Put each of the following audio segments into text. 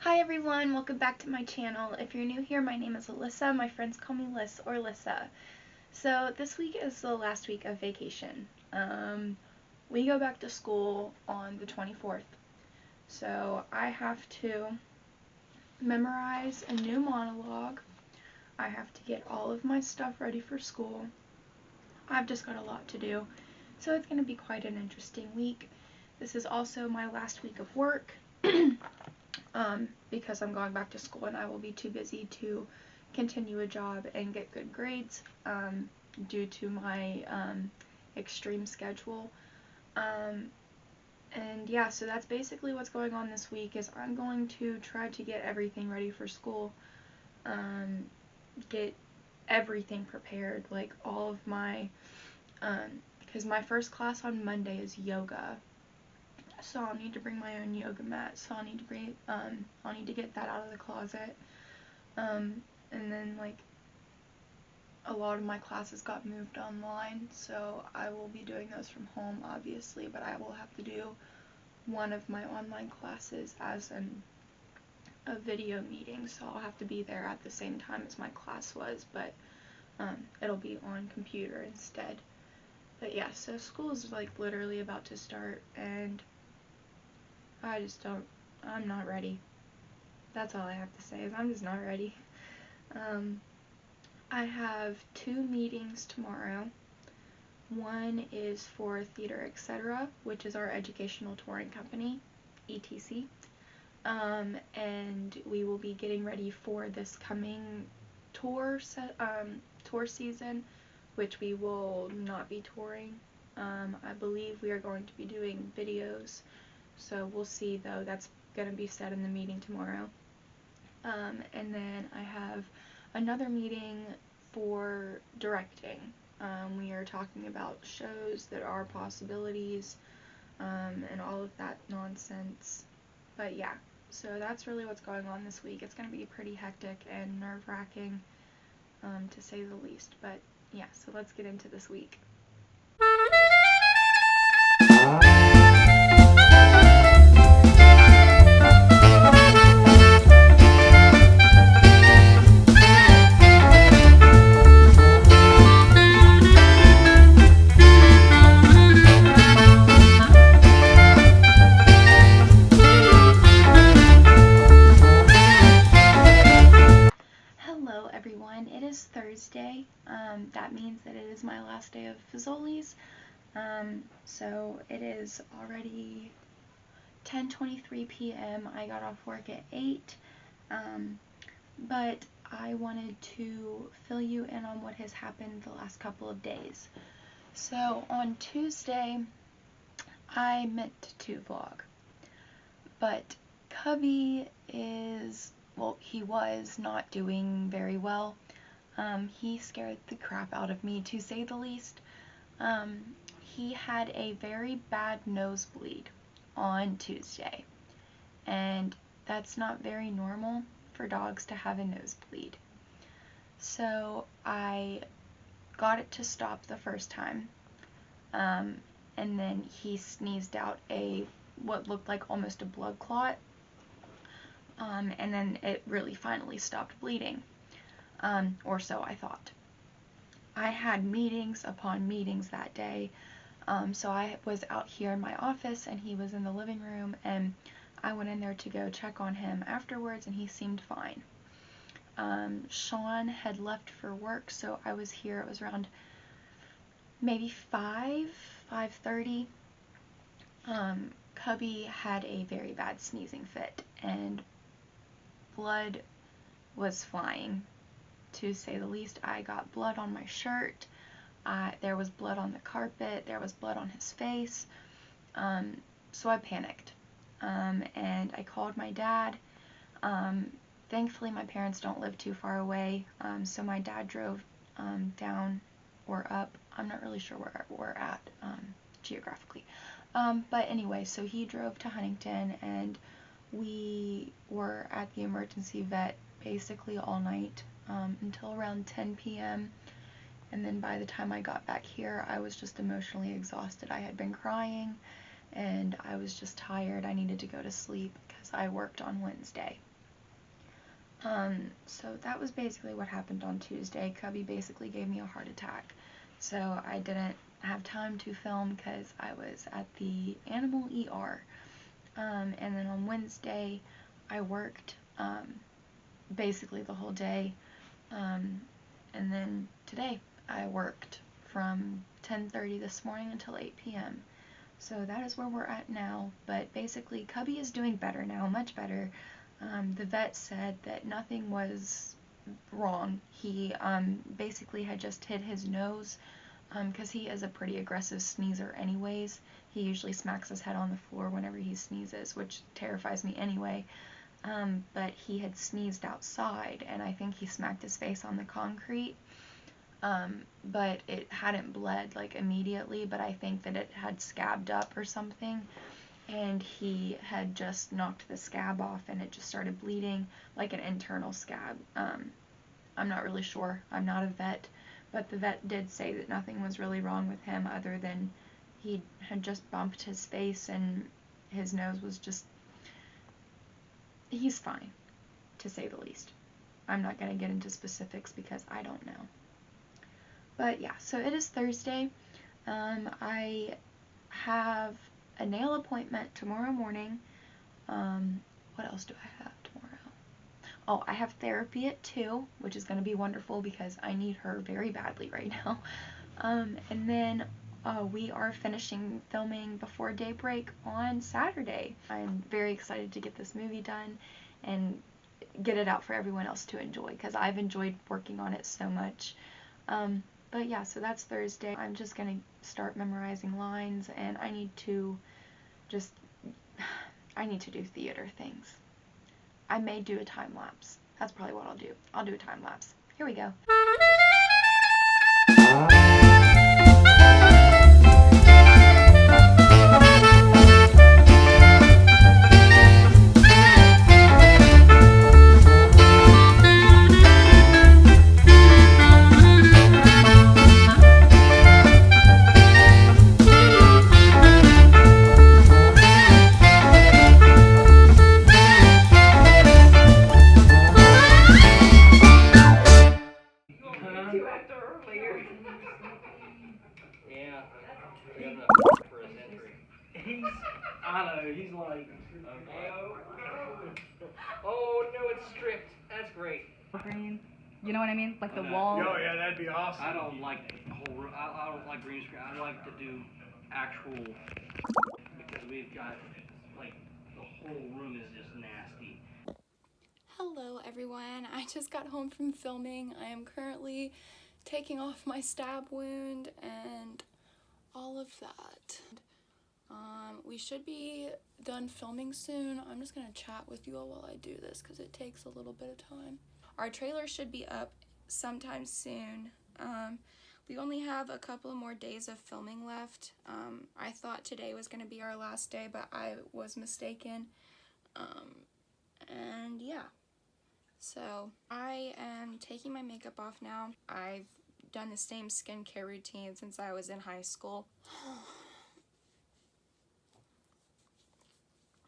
Hi everyone, welcome back to my channel. If you're new here, my name is Alyssa. My friends call me Liz or Lissa. So this week is the last week of vacation. We go back to school on the 24th. So I have to memorize a new monologue. I have to get all of my stuff ready for school. I've just got a lot to do. So it's going to be quite an interesting week. This is also my last week of work. Because I'm going back to school and I will be too busy to continue a job and get good grades due to my extreme schedule. And yeah, so that's basically what's going on this week. Is I'm going to try to get everything ready for school, get everything prepared, like all of my, because my first class on Monday is yoga. So I'll need to bring my own yoga mat. So I'll need to get that out of the closet. And then like a lot of my classes got moved online, so I will be doing those from home, obviously. But I will have to do one of my online classes as a video meeting, so I'll have to be there at the same time as my class was, but it'll be on computer instead. But yeah, so school is like literally about to start, and I'm not ready. That's all I have to say, is I'm just not ready. I have 2 meetings tomorrow. One is for Theater Etc., which is our educational touring company, ETC. And we will be getting ready for this coming tour season, which we will not be touring. I believe we are going to be doing videos. So we'll see, though. That's going to be said in the meeting tomorrow. And then I have another meeting for directing. We are talking about shows that are possibilities, and all of that nonsense. But yeah, so that's really what's going on this week. It's going to be pretty hectic and nerve-wracking, to say the least. But yeah, so let's get into this week. Hello everyone, it is Thursday. That means that it is my last day of Fazoli's. So it is already 10:23 p.m. I got off work at 8. But I wanted to fill you in on what has happened the last couple of days. So on Tuesday, I meant to vlog, but Cubby he was not doing very well. He scared the crap out of me, to say the least. He had a very bad nosebleed on Tuesday, and that's not very normal for dogs to have a nosebleed. So I got it to stop the first time, and then he sneezed out what looked like almost a blood clot, and then it really finally stopped bleeding, or so I thought. I had meetings upon meetings that day, so I was out here in my office and he was in the living room, and I went in there to go check on him afterwards, and he seemed fine. Sean had left for work, so I was here. It was around maybe 5:30. Cubby had a very bad sneezing fit, and blood was flying, to say the least. I got blood on my shirt. There was blood on the carpet. There was blood on his face. So I panicked. And I called my dad. Thankfully, my parents don't live too far away. So my dad drove down or up. I'm not really sure where we're at geographically. But anyway, so he drove to Huntington, and we were at the emergency vet basically all night until around 10 p.m. And then by the time I got back here, I was just emotionally exhausted. I had been crying, and I was just tired. I needed to go to sleep because I worked on Wednesday. So that was basically what happened on Tuesday. Cubby basically gave me a heart attack. So I didn't have time to film because I was at the animal ER. And then on Wednesday, I worked basically the whole day. And then today, I worked from 10:30 this morning until 8 p.m. So that is where we're at now. But basically, Cubby is doing better now, much better. The vet said that nothing was wrong. He basically had just hit his nose because he is a pretty aggressive sneezer anyways. He usually smacks his head on the floor whenever he sneezes, which terrifies me anyway. But he had sneezed outside, and I think he smacked his face on the concrete. But it hadn't bled like immediately, but I think that it had scabbed up or something, and he had just knocked the scab off and it just started bleeding like an internal scab. I'm not really sure. I'm not a vet, but the vet did say that nothing was really wrong with him other than he had just bumped his face and his nose was just, he's fine, to say the least. I'm not going to get into specifics because I don't know. But yeah, so it is Thursday. I have a nail appointment tomorrow morning. What else do I have tomorrow? Oh, I have therapy at 2, which is going to be wonderful because I need her very badly right now. And then we are finishing filming Before Daybreak on Saturday. I'm very excited to get this movie done and get it out for everyone else to enjoy because I've enjoyed working on it so much. But yeah, so that's Thursday. I'm just going to start memorizing lines, and I need to do theater things. I may do a time lapse. That's probably what I'll do. I'll do a time lapse. Here we go. Yeah, we have enough for a century. I know, he's like, okay. Oh no, it's stripped. That's great. Green. You know what I mean? Like the wall. Oh yeah, that'd be awesome. I don't like the whole room. I don't like green screen. I like to do actual, because we've got, like, the whole room is just nasty. Hello everyone, I just got home from filming. I am currently taking off my stab wound and all of that. We should be done filming soon. I'm just gonna chat with you all while I do this because it takes a little bit of time. Our trailer should be up sometime soon. We only have a couple more days of filming left. I thought today was gonna be our last day, but I was mistaken. And yeah. So I am taking my makeup off now. I've done the same skincare routine since I was in high school.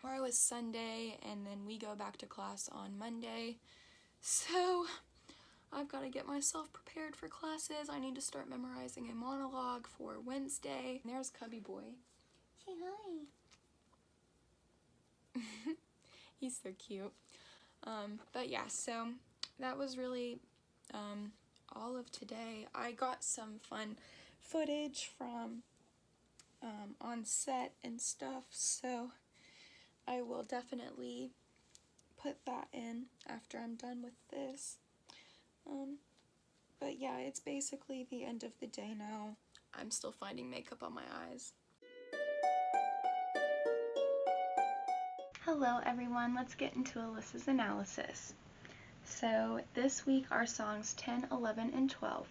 Tomorrow was Sunday, and then we go back to class on Monday. So I've got to get myself prepared for classes. I need to start memorizing a monologue for Wednesday. And there's Cubby Boy. Say hi. He's so cute. But yeah, so that was really all of today. I got some fun footage from on set and stuff, so I will definitely put that in after I'm done with this. But yeah, it's basically the end of the day now. I'm still finding makeup on my eyes. Hello everyone, let's get into Alyssa's analysis. So this week our songs 10, 11, and 12.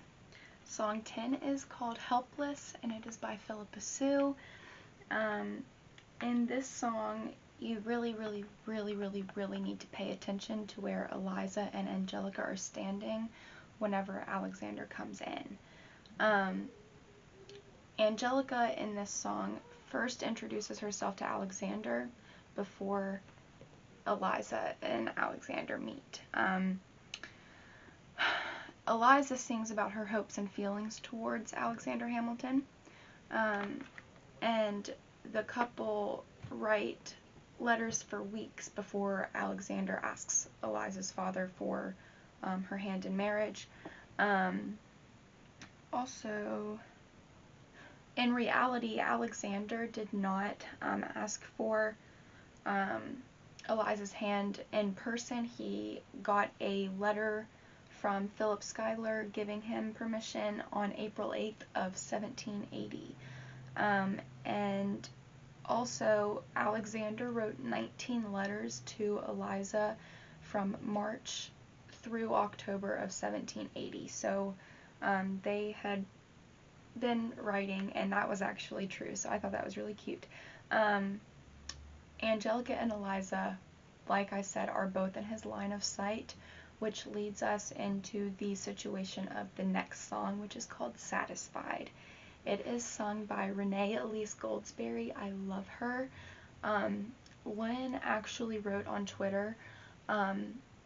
Song 10 is called Helpless, and it is by Philippa Sue. In this song, you really need to pay attention to where Eliza and Angelica are standing whenever Alexander comes in. Angelica in this song first introduces herself to Alexander before Eliza and Alexander meet. Eliza sings about her hopes and feelings towards Alexander Hamilton, and the couple write letters for weeks before Alexander asks Eliza's father for her hand in marriage. Also, in reality, Alexander did not ask for Eliza's hand in person. He got a letter from Philip Schuyler giving him permission on April 8th of 1780. And also, Alexander wrote 19 letters to Eliza from March through October of 1780. So they had been writing, and that was actually true. So I thought that was really cute. Angelica and Eliza, like I said, are both in his line of sight, which leads us into the situation of the next song, which is called Satisfied. It is sung by Renee Elise Goldsberry. I love her. Lynn actually wrote on Twitter,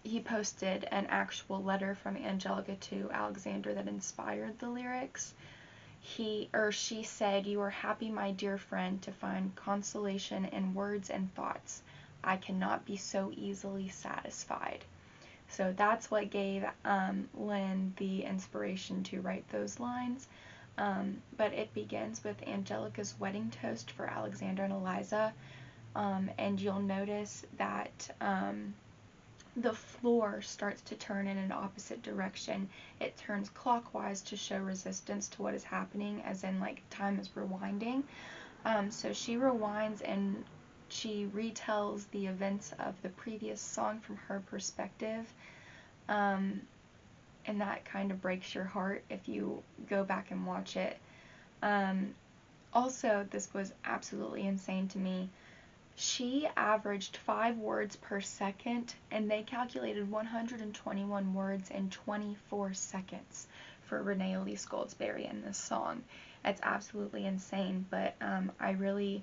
he posted an actual letter from Angelica to Alexander that inspired the lyrics. She said, "You are happy, my dear friend, to find consolation in words and thoughts. I cannot be so easily satisfied." So that's what gave Lynn the inspiration to write those lines. But it begins with Angelica's wedding toast for Alexander and Eliza, and you'll notice that the floor starts to turn in an opposite direction. It turns clockwise to show resistance to what is happening, as in like time is rewinding. So she rewinds and she retells the events of the previous song from her perspective, and that kind of breaks your heart if you go back and watch it. Also, this was absolutely insane to me. She averaged 5 words per second, and they calculated 121 words in 24 seconds for Renee Elise Goldsberry in this song. It's absolutely insane, but I really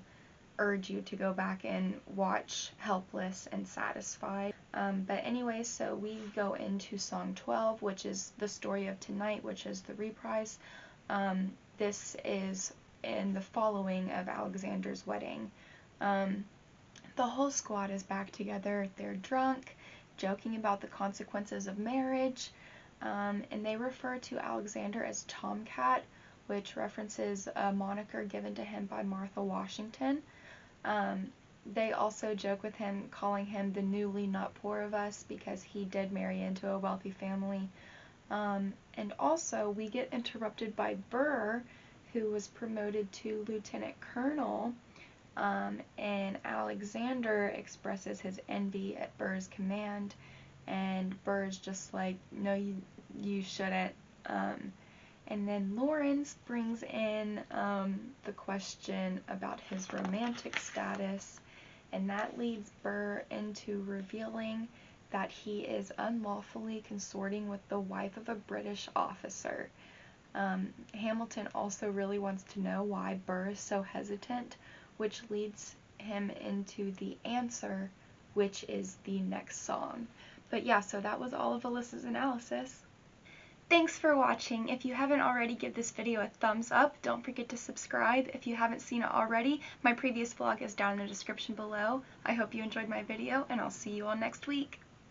urge you to go back and watch Helpless and Satisfied. But anyway, so we go into song 12, which is The Story of Tonight, which is the reprise. This is in the following of Alexander's wedding. The whole squad is back together. They're drunk, joking about the consequences of marriage, and they refer to Alexander as Tomcat, which references a moniker given to him by Martha Washington. They also joke with him, calling him the newly not poor of us, because he did marry into a wealthy family. And also, we get interrupted by Burr, who was promoted to lieutenant colonel, and Alexander expresses his envy at Burr's command, and Burr's just like, no, you shouldn't. And then Lawrence brings in the question about his romantic status, and that leads Burr into revealing that he is unlawfully consorting with the wife of a British officer. Hamilton also really wants to know why Burr is so hesitant, which leads him into the answer, which is the next song. But yeah, so that was all of Alyssa's analysis. Thanks for watching. If you haven't already, give this video a thumbs up. Don't forget to subscribe if you haven't seen it already. My previous vlog is down in the description below. I hope you enjoyed my video, and I'll see you all next week.